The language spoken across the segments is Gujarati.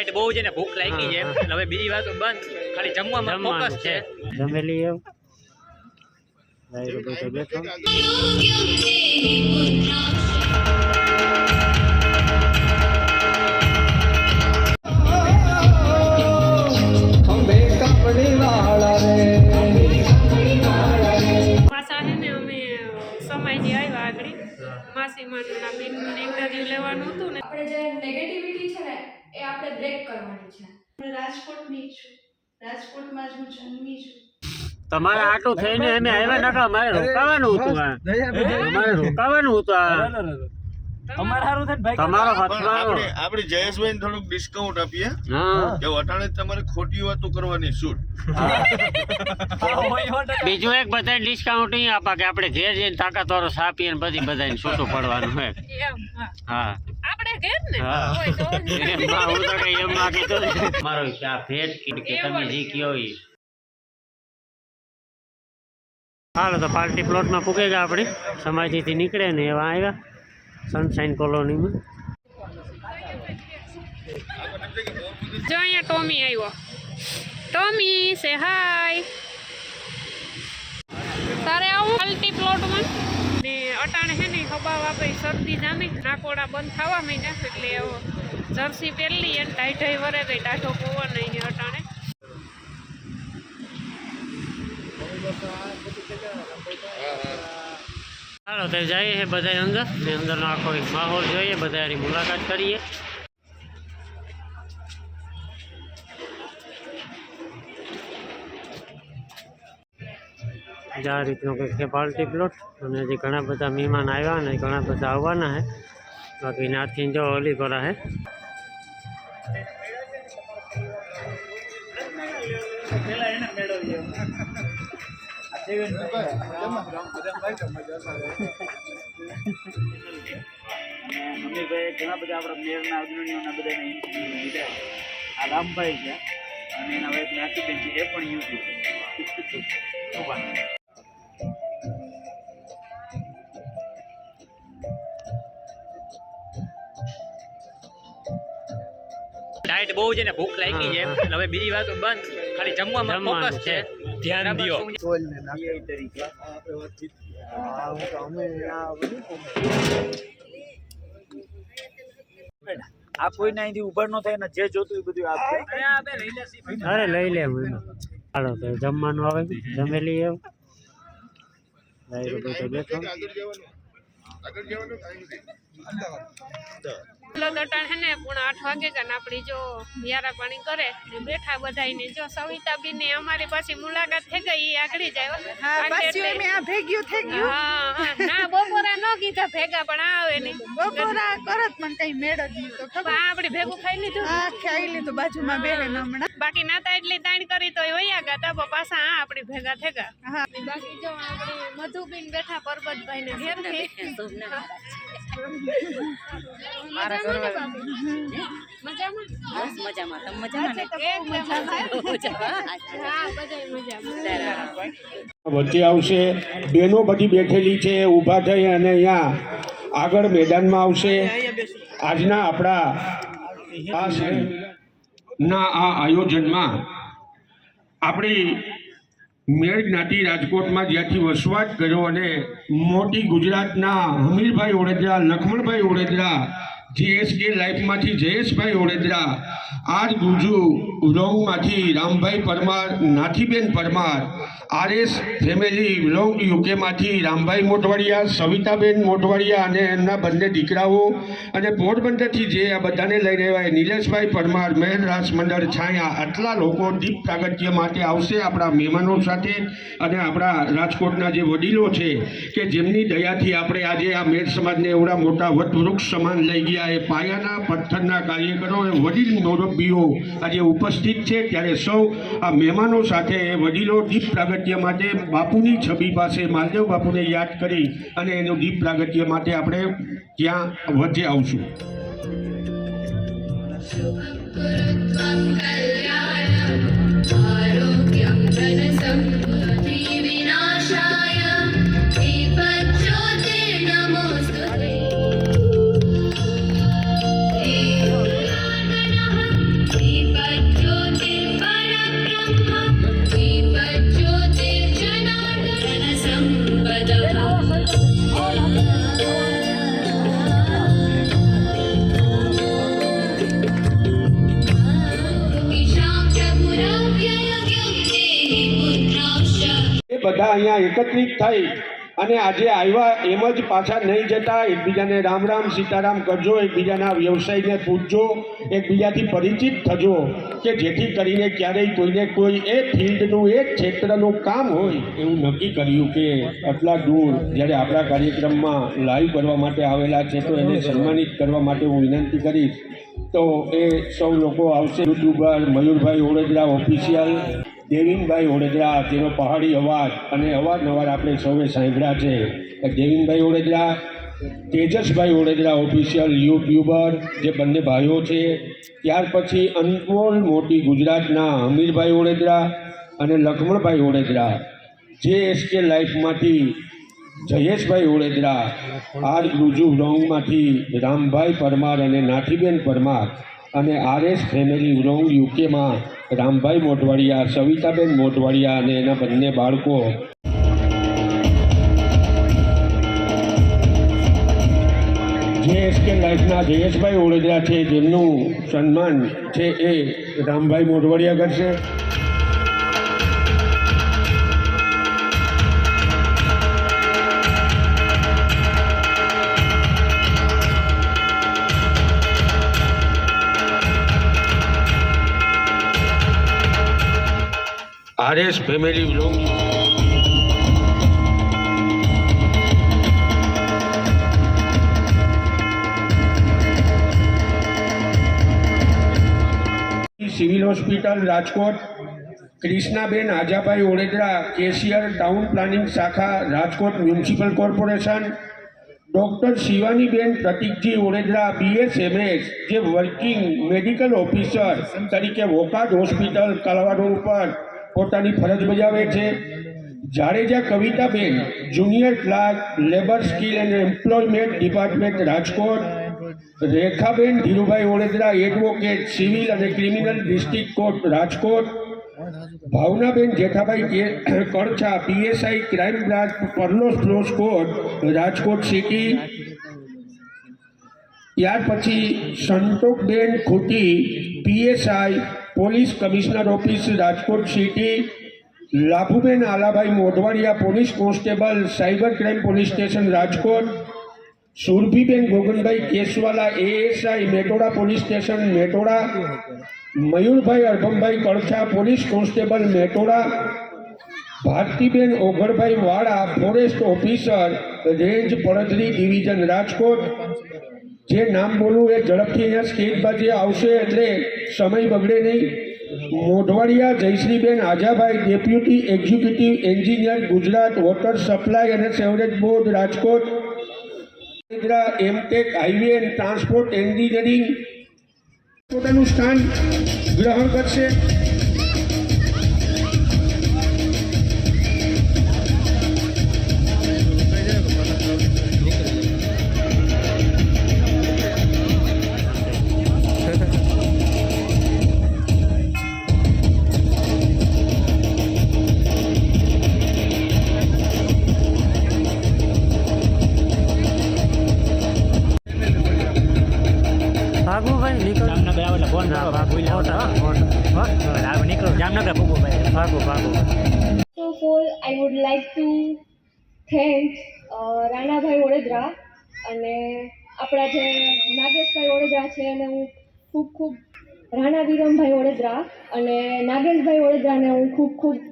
ડાયટ બહુ છે ને ભૂખ લાગી છે એટલે હવે બીજી વાતો બંધ, ખાલી જમવામાં ફોકસ છે. જમેલી એમ બેઠો તમારે આટલું થઈને અમે આવ્યા નકા, અમારે રોકાવાનું હતું. આપણે જયેશભાઈ થોડુંક ડિસ્કાઉન્ટ આપીએ કે વટાણે તમારે ખોટી વાતો કરવાની છૂટ. બીજું એક બધા ડિસ્કાઉન્ટ અહીં આપા કે આપણે ઘેર જઈને તાકાતવાળો સા પીએ ને પછી બધાને છૂટું પડવાનું હોય. હા આપણે ઘેર ને હું તો કઈ એમ માં કીધું મારો ચા ભેટ કે તમે જે કયો એ. હાલો તો પાર્ટી પ્લોટમાં પૂગે ગયા આપણે, સમાધિથી નીકળે ને એવા આવ્યા સનશાઇન કોલોનીમાં. જો અહીંયા ટોમી આવ્યો. ટોમી સે હાય. તારે આવું પાર્ટી પ્લોટમાં ને અટાણે હે ને હવા વાપરી શરદી જામી, નાકોડા બંધ થવા માંડ્યા એટલે જર્સી પહેરલી અને ટાઈટાઈ વરે ગઈ, ટાઢો પવન નહીં અટાણે. ચાલો તો જઈએ છે બધા અંદર ને અંદરનો આખો માહોલ જોઈએ, બધાની મુલાકાત કરીએ. આ રીતનો કંઈક છે પાર્ટી પ્લોટ. અને હજી ઘણા બધા મહેમાન આવ્યા અને ઘણા બધા આવવાના છે. બાકી નાથી જો ઓલી કોરા હે ઘણા બધા આપણા મેયરના અગ્રણીઓના બધાને લીધા. આ રામભાઈ છે અને એના વાઈફ નાસીબેન છે, એ પણ યુટ્યુબ. ડાયટ બહુ છે ને ભૂખ લાગી છે એટલે હવે બીજી વાતો બંધ, ખાલી જમવામાં ફોકસ છે. ધ્યાન દિયો. આ કોઈ ના અહીંથી ઉભા ન થાય ને જે જોતું એ બધું આપે. અરે લઈ લે. હાલો તો જમવાનું આવે, જમેલી એમ બેઠો. લગટાણ હે ને 7:30 વાગે કે આપણી જો યારા પાણી કરે બેઠા બધાને. જો સવિતાબેન ને અમારી પાછી મુલાકાત થઈ ગઈ, એ આગળ જાય. હા પાછી મે આ ભેગ્યું થઈ ગયું. હા ના બપોરા ન કીધા ભેગા પણ આવે ને બપોરા કરત પણ કઈ મેળ જ નતો ખબર. આપણે ભેગું ખાઈ લીધું. હા ખાઈ લીધું, બાજુમાં બેહે ન હમણાં. બાકી નાતા એટલી તાણ કરી તો વયા ગયા તા પાછા. હા આપણી ભેગા થેગા. હા બાકી જો આપણે મધુબેન બેઠા પરબતભાઈ ને ઘેર થી. વચ્ચે આવશે બેનો બધી બેઠેલી છે, ઊભા થઈ અને અહીંયા આગળ મેદાનમાં આવશે. આજના આપણા આ આયોજનમાં આપણી મેળ જ્ઞાતિ રાજકોટમાં જ્યાંથી વસવાટ કર્યો અને મોટી ગુજરાતના હમીરભાઈ ઓડેદરા, લખમણભાઈ ઓડેદરા, જીએસકે લાઈફમાંથી જયેશભાઈ ઓડેદરા, આજ ગુજુ વ્લોંગમાંથી રામભાઈ પરમાર, નાથીબેન પરમાર, આરએસ ફેમિલી વ્લોંગ યુકેમાંથી રામભાઈ મોટવાડિયા, સવિતાબેન મોટવાડિયા અને એમના બંને દીકરાઓ, અને પોરબંદરથી જે આ બધાને લઈને આવ્યા નિલેશભાઈ પરમાર, મહેર રાસ મંડળ છાયા, આટલા લોકો દીપ પ્રાગટ્ય માટે આવશે આપણા મહેમાનો સાથે. અને આપણા રાજકોટના જે વડીલો છે કે જેમની દયાથી આપણે આજે આ મેળ સમાજને એવડા મોટા વટવૃક્ષ સમાન લઈ ગયા, એ પાયાના પથ્થરના કાર્યકરો, એ વડીલ મુરબ્બીઓ આજે ઉપસ્થિત છે. ત્યારે સૌ આ મહેમાનો સાથે વડીલો દીપ પ્રાગટ્ય માટે બાપુની છબી પાસે માલદેવ બાપુને યાદ કરી અને એનું દીપ પ્રાગટ્ય માટે આપણે ત્યાં વચ્ચે આવશું. એ બધા અહીંયા એકત્રિત થઈ અને આજે આવ્યા એમ જ પાછા નહીં જતા, એકબીજાને રામ રામ સીતારામ કરજો, એકબીજાના વ્યવસાયને પૂછજો, એકબીજાથી પરિચિત થજો, કે જેથી કરીને ક્યારેય કોઈને કોઈ એ ફિલ્ડનું એ ક્ષેત્રનું કામ હોય એવું નક્કી કર્યું કે આટલા દૂર જ્યારે આપણા કાર્યક્રમમાં લાઈવ કરવા માટે આવેલા છે તો એને સન્માનિત કરવા માટે હું વિનંતી કરીશ. તો એ સૌ લોકો આવશે. યુટ્યુબર મયુરભાઈ ઓડેદરા ઓફિશિયલ, દેવિનભાઈ ઓડેદરા, જેનો પહાડી અવાજ અને અવારનવાર આપણે સૌએ સાંભળ્યા છે. દેવિનભાઈ ઓડેદરા, તેજસભાઈ ઓડેદરા ઓફિશિયલ યુટ્યુબર, જે બંને ભાઈઓ છે. ત્યાર પછી અનમોલ મોટી ગુજરાતના અમીરભાઈ ઓડેદરા અને લક્ષ્મણભાઈ ઓડેદરા, જે એસકે લાઈફમાંથી જયેશભાઈ ઓડેદરા, આર ગુજુ વ્રોંગમાંથી રામભાઈ પરમાર અને નાથીબેન પરમાર, અને આરએસ ફેમિલી વ્રોંગ યુકેમાં રામભાઈ મોટવાડિયા, સવિતાબેન મોટવાડિયા અને એના બંને બાળકો. જેએસકે લાઈફના જયેશભાઈ ઓડેદરા છે, જેમનું સન્માન છે એ રામભાઈ મોટવાડિયા કરશે. RS family vlog civil hospital Rajkot, Krishnaben Ajabhai Odedara, cashier town planning શાખા Rajkot municipal corporation, doctor Shivaniben Pratikji Odedara BSMS, જે વર્કિંગ મેડિકલ ઓફિસર તરીકે વોકાડ હોસ્પિટલ કલાવા રોડ પર પોતાની ફરજ બજાવે છે. Jadeja Kavitaben, junior clerk, labour skill and employment department Rajkot. Rekhaben Dhirubhai Odedara, advocate, civil અને criminal district court Rajkot. Bhavnaben Jethabhai Kadchha, PSI crime branch, પરલોસ ફ્લોસ કોર્ટ રાજકોટ સિટી. ત્યાર પછી Santokben Khuti, PSI police commissioner office Rajkot city. Labhuben Alabhai Modhwadiya, police constable, cyber crime police station Rajkot. Surbhiben Goganbhai Kesvala, ASI Metoda police station Metoda. Mayurbhai અરબમભાઈ કડછા, પોલીસ કોન્સ્ટેબલ મેટોડા. ભારતીબેન ઓઘડભાઈ વાળા, forest officer, range Paddhari division Rajkot. જે નામ બોલું એ ઝડપથી અહીંયા સ્ટેજ બાજુ આવશે એટલે સમય બગડે નહીં. Modhwadiya Jayshreeben Ajabhai, deputy executive engineer, Gujarat water supply અને sewerage board Rajkot. MTech highway and transport engineering પોતાનું સ્થાન ગ્રહણ કરશે. First of all, I would like to thank Ranabhai Odedara અને આપણા જે નાગેશભાઈ ઓડેદરા છે એને હું ખૂબ રાણા વિરમભાઈ ઓડેદરા અને નાગેશભાઈ ઓડેદરાને હું ખૂબ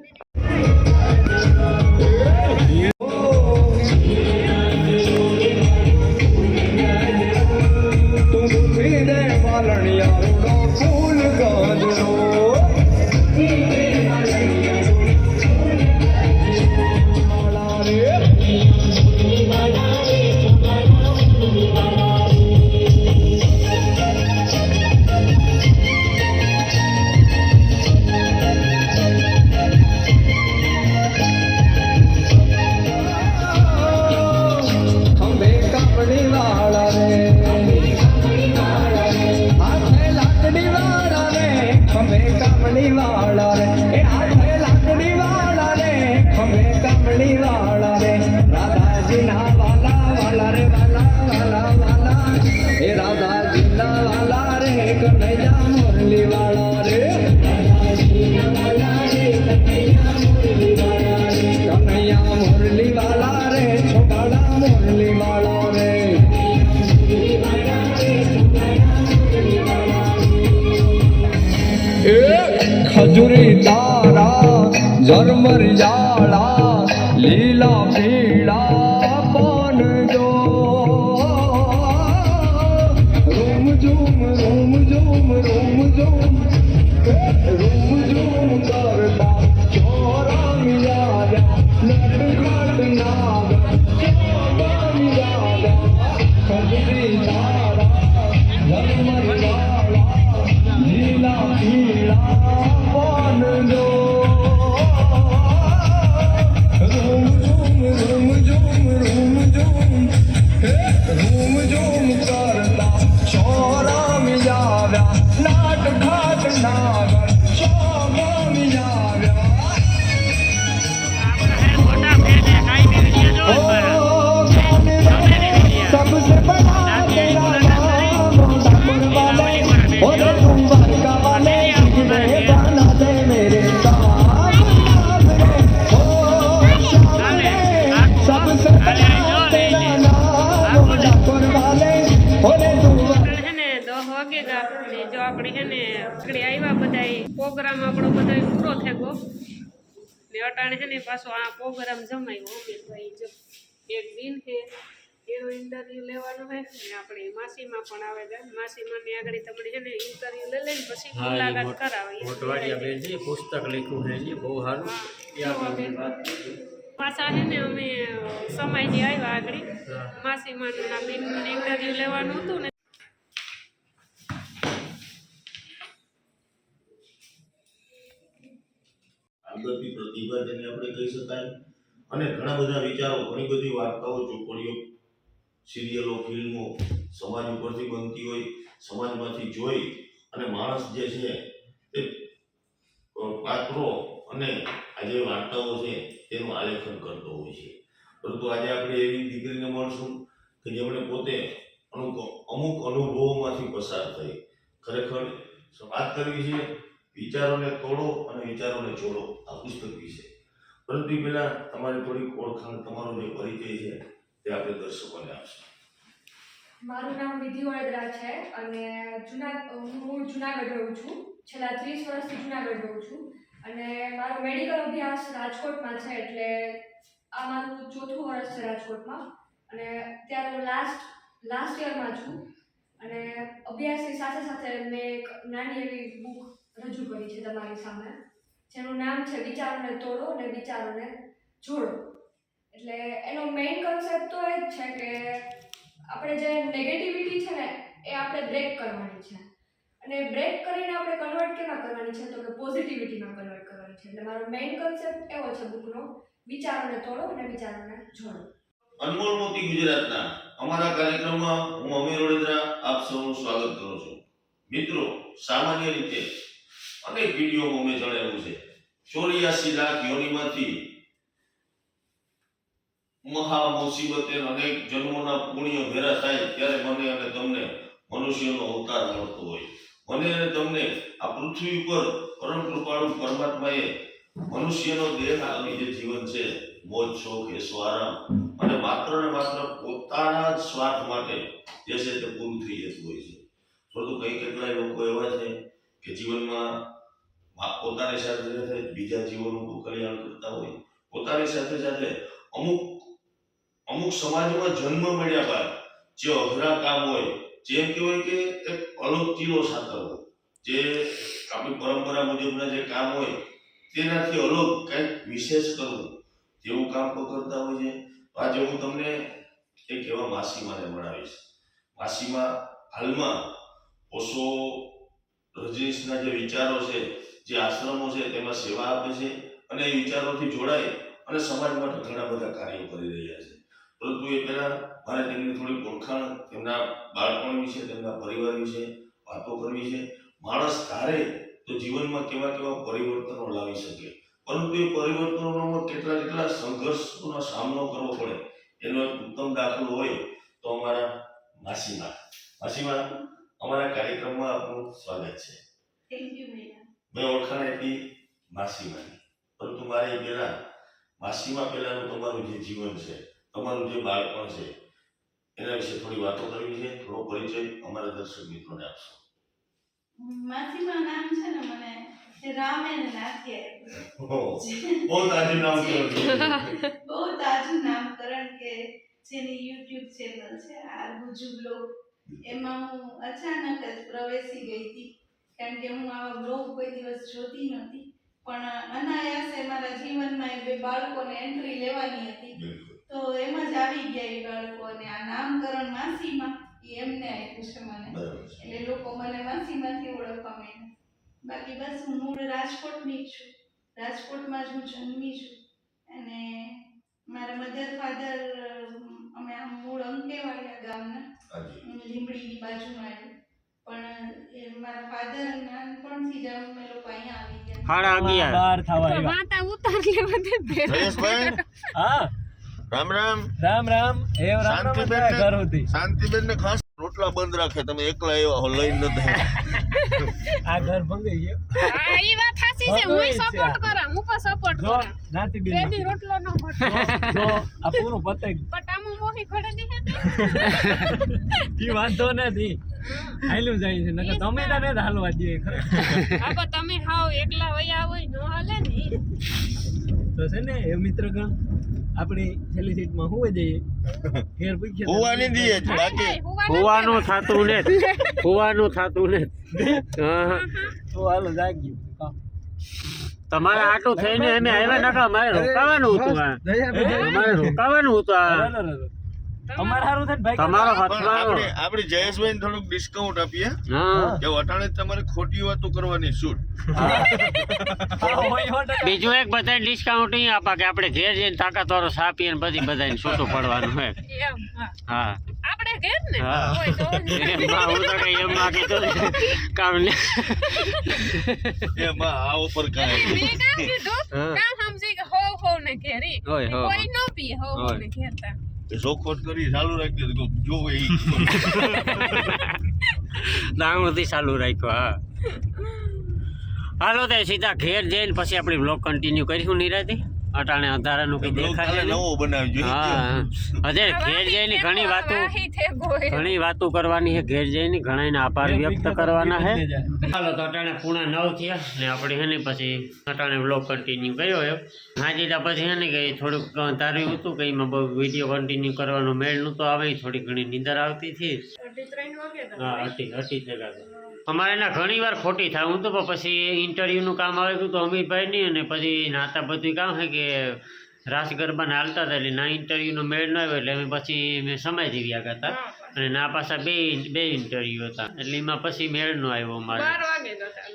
ખમે કમળી વાળા રે એ હાથે લાકડી વાળા રે ખમે કમળી વાળા રે રાધાજીના વાલા વાલા રે વાલા વાલા વાલા એ રાધાજીના વાલા રે કનૈયા મુરલી વાળા રે કનૈયા મુરલી વાળા રે છોકરા મુરલી વાળા રે ખજૂરી તારા ઝરમર જાળા લીલા પીળા પાન જો room zoom room zoom room zoom room zoom કરતા ચોરા મિયાવ્યા નટઘટ નાગ ચોરા મિયાવ્યા ખજૂરી તારા ઝરમર જાળા લીલા પીળા પાન જો room zoom room zoom room zoom room zoom કરતા ચોરા મિયાવ્યા નાટ ઘાટ નાગર ચોરા મિયાવ્યા મોટા ફેરને કાંઈ વિડીયો જોવો सबसे बड़ा तेरा नाम ठाकुर वाले और तुम का वाले गाना दे मेरे साथ ओ श्याम रे सबसे बड़ा तेरा नाम ठाकुर वाले और तुम હે ને 10 વાગેગા ને જો આપણે હે ને આગળ આવ્યા બધાય પ્રોગ્રામ આપણો બધાય પૂરો થઈ ગયો ને અટાણે હે ને પાછો આ પ્રોગ્રામ જમાયો અમીરભાઈ જો એક દિન છે એનો ઇન્ટરવ્યુ લેવાનો છે ને આપણે માસીમાં પણ આવે છે માસીમાં ની આગળ તમને હે ને ઇન્ટરવ્યુ લઈ લઈને પછી મુલાકાત કરાવે મોટવાડિયા બેન છે પુસ્તક લખ્યું છે જે બહુ સારું એ આપણે વાત કરી. પાછા હે ને અમે સમયથી આવ્યા આગળ માસીમાના બેનનું ઇન્ટરવ્યુ લેવાનું હતું ને આગળની પ્રતિભા જેને આપણે કહી શકાય અને ઘણા બધા વિચારો ઘણી બધી વાર્તાઓ ચોપડીઓ સિરિયલો ફિલ્મો સમાજ ઉપરથી બનતી હોય સમાજમાંથી જોઈ અને માણસ જે છે તે પાત્રો અને આ જે વાર્તાઓ છે તેનું આલેખન કરતો હોય છે પરંતુ આજે આપણે એવી દીકરીને મળશું કે જેમણે પોતે અમુક અનુભવોમાંથી પસાર થઈ ખરેખર વાત કરવી છે વિચારોને તોડો અને વિચારોને જોડો આ પુસ્તક વિશે પરંતુ પહેલા તમારી થોડીક ઓળખાણ તમારો જે પરિચય છે તે આપણે દર્શકોને આપશું. મારું નામ વિધિ વડોદરા છે અને હું જુનાગઢ રહું છું. છેલ્લા 30 વર્ષથી જુનાગઢ રહું છું અને મારો મેડિકલ અભ્યાસ રાજકોટમાં છે એટલે આ મારું 4થું વર્ષ છે રાજકોટમાં અને અત્યારે હું લાસ્ટ યરમાં છું અને અભ્યાસની સાથે સાથે મેં એક નાની એવી બુક રજૂ કરી છે તમારી સામે જેનું નામ છે વિચારોને તોડો અને વિચારોને જોડો. એટલે એનો મેઇન કન્સેપ્ટ તો એ જ છે કે આપણે જે નેગેટિવિટી છે ને એ આપણે બ્રેક કરવાની છે અને બ્રેક કરીને આપણે કન્વર્ટ કેમાં કરવાની છે તો કે પોઝિટિવિટીમાં કન્વર્ટ કરવાની છે. એટલે મારો મેઇન કન્સેપ્ટ એવો છે બુકનો વિચારોને તોડો અને વિચારોને જોડો. અનમોલ મોતી ગુજરાતના અમારા કાર્યક્રમમાં હું અમીર વડોદરા આપ સૌનું સ્વાગત કરું છું. મિત્રો, સામાન્ય રીતે અનેક વિડીયોમાં મેં જણાવ્યું છે 84 લાખ યોનિમાંથી મહા મુસીબતે અનેક જન્મોના પુણ્ય ભેરા થાય ત્યારે મને અને તમને મનુષ્યનો અવતાર મળતો હોય. મને અને તમને આ પૃથ્વી ઉપર પરમ કૃપાળુ પરમાત્માએ મનુષ્યનો દેહ આપી જે જીવન છે મોજ શોખ એસો આરામ અને માત્ર ને માત્ર પોતાના જ સ્વાર્થ માટે જે છે તે પૂરું થઈ જતું હોય છે. પરંતુ કઈ કેટલાય લોકો એવા છે કે જીવનમાં પોતાની સાથે સાથે બીજા જીવોનું કલ્યાણ કરતા હોય. પોતાની સાથે સાથે અમુક સમાજમાં જન્મ મળ્યા બાદ જે અઘરા કામ હોય જેમ કહેવાય કે એક અલગ ચીલો સાતરવો જે આપણી પરંપરા મુજબના જે કામ હોય તેનાથી અલગ કંઈક વિશેષ કરવું જેવું કામ કરતા હોય છે. આજે હું તમને એક એવા માસીમાને મળાવીશ. માસીમા હાલમાં ઓશો રજનીશના જે વિચારો છે જે આશ્રમો છે તેમાં સેવા આપે છે અને એ વિચારોથી જોડાય અને સમાજ માટે ઘણા બધા કાર્યો કરી રહ્યા છે. પરંતુ એ પહેલા મારે તેમની થોડી ઓળખાણ તેમના બાળપણ વિશે તેમના પરિવાર વિશે વાતો કરવી છે. માણસ ધારે તો જીવનમાં કેવા કેવા પરિવર્તનો લાવી શકે, પરંતુ એ પરિવર્તનોમાં કેટલા સંઘર્ષનો સામનો કરવો પડે એનો એક ઉત્તમ દાખલો હોય તો અમારા માસીમા. માસીમા, અમારા કાર્યક્રમમાં આપનું સ્વાગત છે. Thank you madam. મેં ઓળખાણ આપી માસીમાની, પરંતુ મારે પહેલા માસીમા પહેલાનું તમારું જે જીવન છે, તમારું જે બાળપણ છે એના વિશે થોડી વાતો કરવી છે. થોડો પરિચય અમારા દર્શક મિત્રોને આપશો. માસીમા નામ છે ને મને જે રામે ને નાખી બહુ તાજું નામકરણ બહુ તાજું નામકરણ કે જેની યુટ્યુબ ચેનલ છે આરગુજુ બ્લોગ. એમાં હું અચાનક જ પ્રવેશી ગઈ હતી, કારણ કે હું આવા બ્લોગ કોઈ દિવસ જોતી નહોતી, પણ અનાયાસે મારા જીવનમાં એ બે બાળકોને એન્ટ્રી લેવાની હતી તો એમ જ આવી ગયા એ બાળકો. અને આ નામકરણ માસીમા એમને આપ્યું છે મને, એટલે લોકો મને માસીમાંથી ઓળખવા માંડ્યા. બાકી બસ હું મૂળ રાજકોટની જ છું, રાજકોટમાં જ હું જન્મી છું. અને મારા મધર ફાધર અમે આમ મૂળ અંકેવાડિયા ગામના, લીંબડીની બાજુમાં આવ્યું, પણ એ મારા ફાધર નાનપણથી જ અમે લોકો અહીંયા આવી ગયા. હાડા ગયા બહાર થવા આવ્યા. વાતા ઉતાર લેવા દે જયેશભાઈ, હા, રામ રામ. રામ રામ. એ રામ રામ થાય ઘર હતી. શાંતિબેન ને ખાસ રોટલા બંધ રાખે, તમે એકલા એવા હો લઈને નથી. આ ઘર ભંગાઈ ગયો. હા ઈ વાત સાચી છે. હું સપોર્ટ કરા, હું પણ સપોર્ટ જો કરા. નાતી બેન બેદી રોટલો ન ઘટે. જો આ પૂરું પતાઈ પટામુ મોહી ઘડે ની હતી. ઈ વાંધો નથી, હાલ્યું જાય છે. નકર તમે તને જ હાલવા દે ખરેખર. આ પણ તમે હાવ એકલા વયા હોય નો હાલે ને ઈ. તો છે ને એ મિત્રગણ આપણી છેલ્લી સીટમાં હુંય જઈએ. ઘેર પૂછીએ હોવાની દઈએ જ બાકી હોવાનું થતું ને હોવાનું થતું ને. હા, તો હાલો જાગ્યું. તમારે આટલું થઈને અમે આવ્યા નકા, અમારે રોકાવાનું હતું. અમારે રોકાવાનું હતું. અમારે સારું થાય ને ભાઈ. તમારો પણ હથવારો. આપણે જયેશભાઈ થોડુંક ડિસ્કાઉન્ટ આપીએ હા, કે અટાણે તમારે ખોટી વાતો કરવાની છૂટ. બીજું એક બધા ડિસ્કાઉન્ટ અહીં આપા કે આપણે ઘેર જઈને તાકાત વાળો સા પીએ ને પછી બધાને છૂટું પડવાનું હોય. એમ હા. હા આપણે ઘેર ને હા. હોય તો એમાં હું તો કઈ એમ માગી તો કામ ને એમાં આ ઉપર કાંઈ મેં કામ કીધું હા. કામ સમજી કે હો ને ઘેરી હોય, હો. કોઈ નો પીએ હો હોય. ને ઘેરતા. ચોખવટ કરી ચાલુ રાખી દે, જોવે ઈ. દાણુંથી ચાલુ રાખ્યો. હા, હાલો તો સીધા ઘેર જઈને પછી આપણે બ્લોગ કન્ટિન્યુ કરીશું નિરાતે. અટાણે અંધારાનું કઈ દેખાશે નહીં. નવો બનાવજો. હા, હજે ઘેર જઈને ઘણી વાતો કરવાની છે. ઘેર જઈને ઘણા આભાર વ્યક્ત કરવાના છે. હાલો તો અટાણે પૂણા 9 થયા ને આપણે છે ને પછી અટાણે બ્લોગ કન્ટિન્યુ કર્યો એમ. હા જીધા પછી છે ને કે થોડુંક તાર્યું હતું કે એમાં બહુ વિડીયો કન્ટિન્યુ કરવાનો મેળ નહોતો આવે, થોડી ઘણી નીંદર આવતી હતી. હા, અટી જગાતો અમારે એના ઘણી વાર ખોટી થાય. હું તો પછી ઇન્ટરવ્યૂનું કામ આવે ગયું તો અમીરભાઈની, અને પછી નાતા બધું કામ છે કે રાસ ગરબાને હાલતા હતા, એટલે ના ઇન્ટરવ્યૂનો મેળ ન આવ્યો એટલે અમે પછી મેં સમય જીવી ગયા હતા. અને ના પાછા બે ઇન્ટરવ્યૂ હતા, એટલે એમાં પછી મેળ ન આવ્યો અમારે.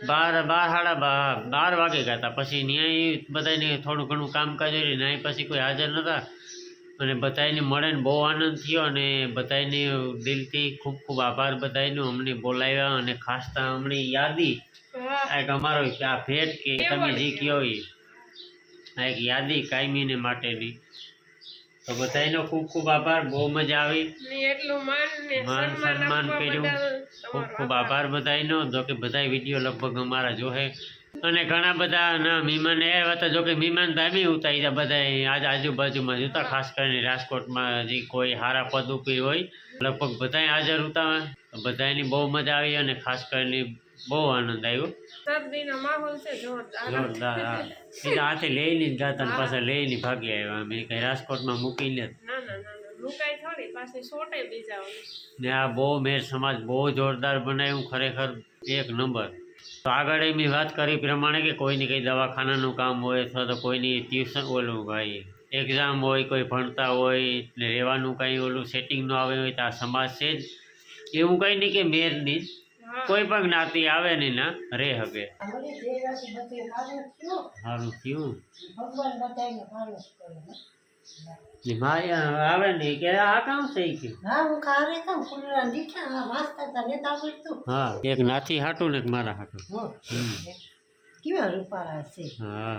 12 વાગે ગયા હતા. પછી ન્યાય બધાને થોડું ઘણું કામકાજ હોય, ન્યાય પછી કોઈ હાજર નહોતા. અને બધાને મળે ને બહુ આનંદ થયો, અને બધાને દિલથી ખૂબ ખૂબ આભાર બધાનો. અમને બોલાવ્યા અને ખાસ તો અમને યાદી એક અમારો આ ભેટ કે તમે જે કહો એ એક યાદી કાયમીને માટેની. તો બધાનો ખૂબ ખૂબ આભાર, બહુ મજા આવી. એટલું માન સન્માન કર્યું, ખૂબ ખૂબ આભાર બધાનો. જો કે બધા વિડીયો લગભગ અમારા જોહે, અને ઘણા બધા ના મહેમાન આવ્યા હતા. જોકે મહેમાન ધામી ઉતારી હતા બધા આજ આજુબાજુમાં જોતા, ખાસ કરીને રાજકોટમાં જે કોઈ સારા પદ ઉપર હોય લગભગ બધા હાજર હતા. બધાની બહુ મજા આવી અને ખાસ કરીને બહુ આનંદ આવ્યો. શરદીનો માહોલ છે જોરદાર. હા, સીધા હાથે લઈને જ જતા ને પાછા લઈને ભાગી આવ્યા. અમે કઈ રાજકોટમાં મૂકીને જ ના મુકાઈ થોડી પાછી સોટે બીજા ને. આ બહુ મેર સમાજ બહુ જોરદાર બનાવ્યું, ખરેખર એક નંબર. તો આગળ એમની વાત કરી પ્રમાણે કે કોઈની કંઈ દવાખાનાનું કામ હોય અથવા તો કોઈની ટ્યુશન ઓલું ભાઈ એક્ઝામ હોય, કોઈ ભણતા હોય ને રહેવાનું કંઈ ઓલું સેટિંગ ન આવે હોય તો આ સમાજ છે જ એવું કંઈ નહીં કે મેરની કોઈ પણ જ્ઞાતિ આવે ને ના રહે હવે. સારું થયું. આવે ને કે આ કામ છે ઈ કે હા હું ખારે કામ ફૂલડા દીઠા વાસ્તા તા લેતા પડતું હા એક નાથી હાટું ને એક મારા હાટું કેવા રૂપાળા છે હા